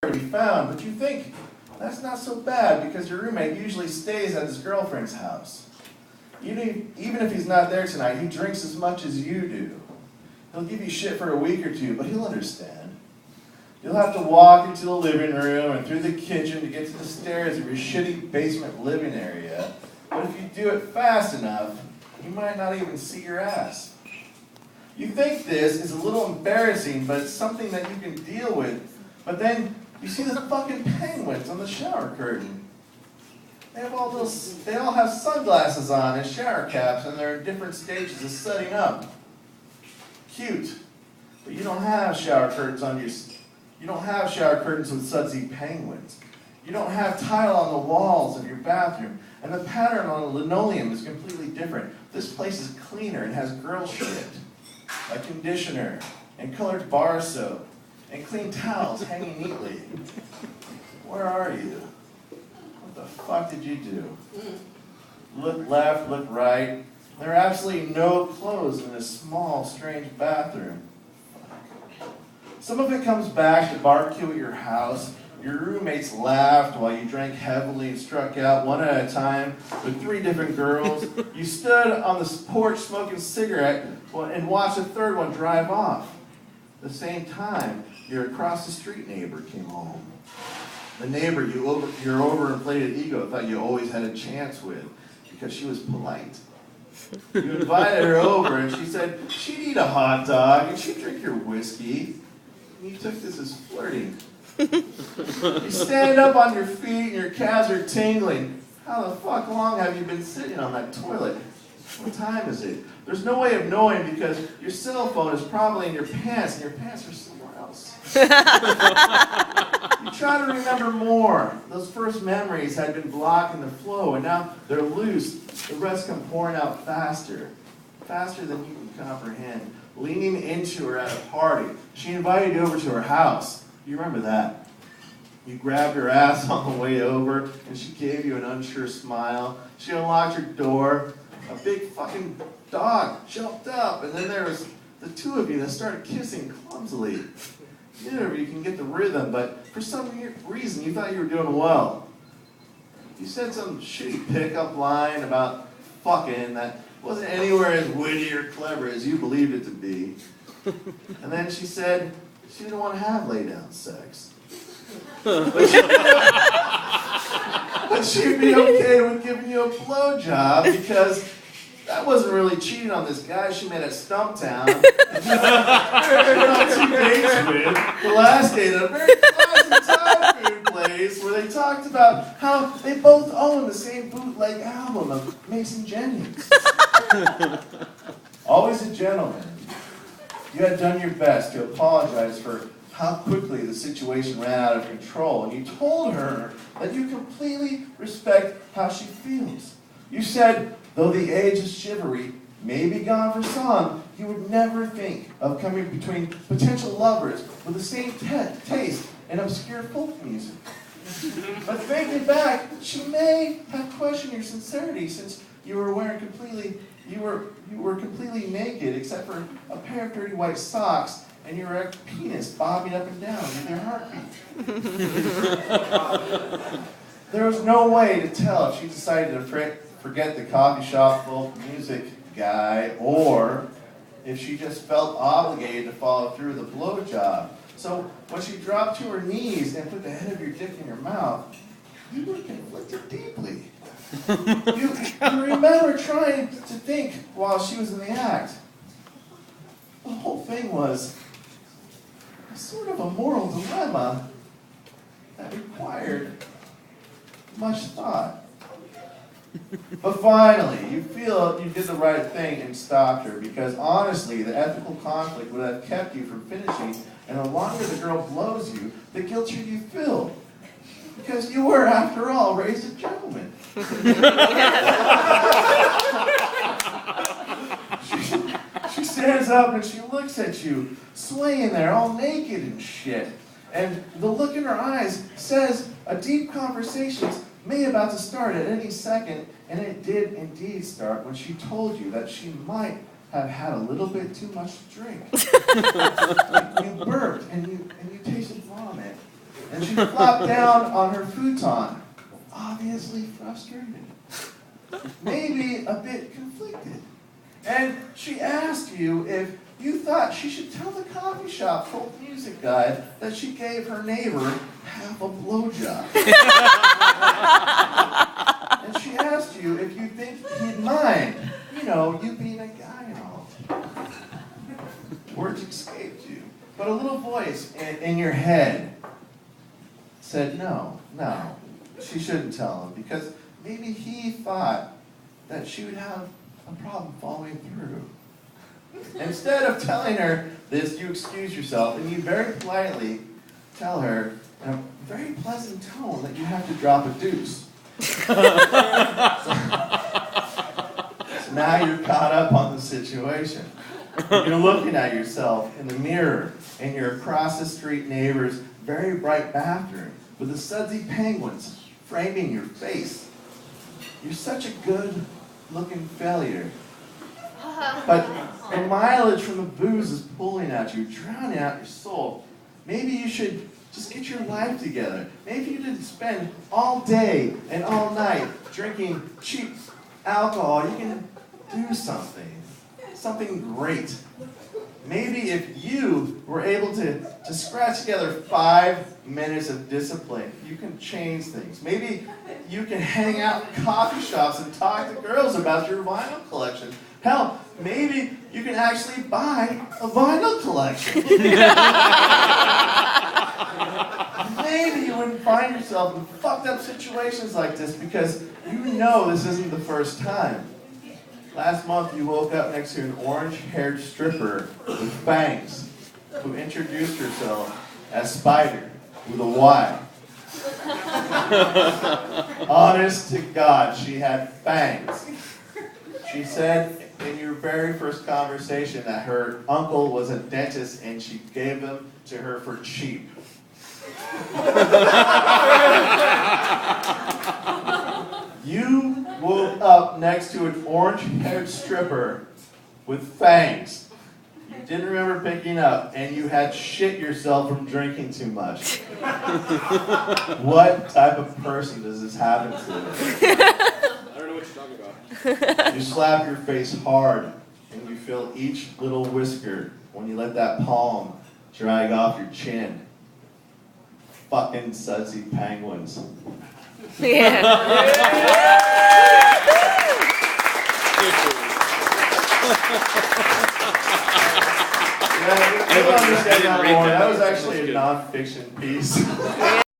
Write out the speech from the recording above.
to be found, but you think that's not so bad because your roommate usually stays at his girlfriend's house. Even if he's not there tonight, he drinks as much as you do. He'll give you shit for a week or two, but he'll understand. You'll have to walk into the living room and through the kitchen to get to the stairs of your shitty basement living area. But if you do it fast enough, you might not even see your ass. You think this is a little embarrassing, but it's something that you can deal with. But then you see the fucking penguins on the shower curtain. They all have sunglasses on and shower caps, and they're in different stages of setting up. Cute, but you don't have shower curtains on your. You don't have shower curtains with Sudsy Penguins. You don't have tile on the walls of your bathroom, and the pattern on the linoleum is completely different. This place is cleaner and has girl shit, like conditioner and colored bar soap and clean towels hanging neatly. Where are you? What the fuck did you do? Look left, look right. There are absolutely no clothes in this small, strange bathroom. Some of it comes back to barbecue at your house. Your roommates laughed while you drank heavily and struck out one at a time with 3 different girls. You stood on the porch smoking a cigarette and watched a third one drive off. At the same time, your across the street neighbor came home. The neighbor your overinflated ego thought you always had a chance with because she was polite. You invited her over and she said she'd eat a hot dog and she'd drink your whiskey. And you took this as flirting. You stand up on your feet and your calves are tingling. How the fuck long have you been sitting on that toilet? What time is it? There's no way of knowing because your cell phone is probably in your pants and your pants are somewhere else. You try to remember more. Those first memories had been blocking the flow and now they're loose. The rest come pouring out faster. Faster than you can comprehend. Leaning into her at a party. She invited you over to her house. You remember that. You grabbed her ass on the way over and she gave you an unsure smile. She unlocked her door. A big fucking dog jumped up and then there was the 2 of you that started kissing clumsily. Neither of you can get the rhythm, but for some reason you thought you were doing well. You said some shitty pickup line about fucking that wasn't anywhere as witty or clever as you believed it to be. And then she said she didn't want to have lay-down sex. But she'd be okay with giving you a blowjob because that wasn't really cheating on this guy she met at Stumptown. On 2 dates with. The last date at a very pleasant Thai food place where they talked about how they both own the same bootleg album of Mason Jennings. Always a gentleman. You had done your best to apologize for how quickly the situation ran out of control, and you told her that you completely respect how she feels. You said, though the age of chivalry may be gone for some, you would never think of coming between potential lovers with the same taste in obscure folk music. But thinking back, she may have questioned your sincerity since you were completely naked except for a pair of dirty white socks and your erect penis bobbing up and down with your heartbeat. There was no way to tell if she decided to forget the coffee shop folk music guy or if she just felt obligated to follow through with a blowjob. So when she dropped to her knees and put the head of your dick in your mouth, you were conflicted deeply. You remember trying to think while she was in the act. The whole thing was sort of a moral dilemma that required much thought. But finally, you feel you did the right thing and stopped her because honestly, the ethical conflict would have kept you from finishing, and the longer the girl blows you, the guiltier you feel. Because you were, after all, raised a gentleman. She stands up and she looks at you, swaying there, all naked and shit. And the look in her eyes says a deep conversation may about to start at any second, and it did indeed start when she told you that she might have had a little bit too much to drink. You burped and you tasted vomit. and she flopped down on her futon, obviously frustrated, maybe a bit conflicted. And she asked you if you thought she should tell the coffee shop folk music guy that she gave her neighbor half a blowjob. And she asked you if you think he'd mind, you being a guy and all. Words escaped you, but a little voice in your head said no, she shouldn't tell him, because maybe he thought that she would have a problem following through. Instead of telling her this, you excuse yourself, and you very politely tell her in a very pleasant tone that you have to drop a deuce. So now you're caught up on the situation. You're looking at yourself in the mirror in your across-the-street neighbor's very bright bathroom with the Sudsy Penguins framing your face. You're such a good-looking failure. But the mileage from the booze is pulling at you, drowning out your soul. Maybe you should just get your life together. Maybe you didn't spend all day and all night drinking cheap alcohol. You can do something great. Maybe if you were able to scratch together 5 minutes of discipline, you can change things. Maybe you can hang out in coffee shops and talk to girls about your vinyl collection. Hell, maybe you can actually buy a vinyl collection. Maybe you wouldn't find yourself in fucked up situations like this because you know this isn't the first time. Last month you woke up next to an orange-haired stripper with fangs who introduced herself as Spider with a Y. Honest to God, she had fangs. She said in your very first conversation that her uncle was a dentist and she gave them to her for cheap. You woke up next to an orange-haired stripper with fangs you didn't remember picking up, and you had shit yourself from drinking too much. What type of person does this happen to? I don't know what you're talking about. You slap your face hard, and you feel each little whisker when you let that palm drag off your chin. Fucking Sudsy Penguins. That was actually a non-fiction piece.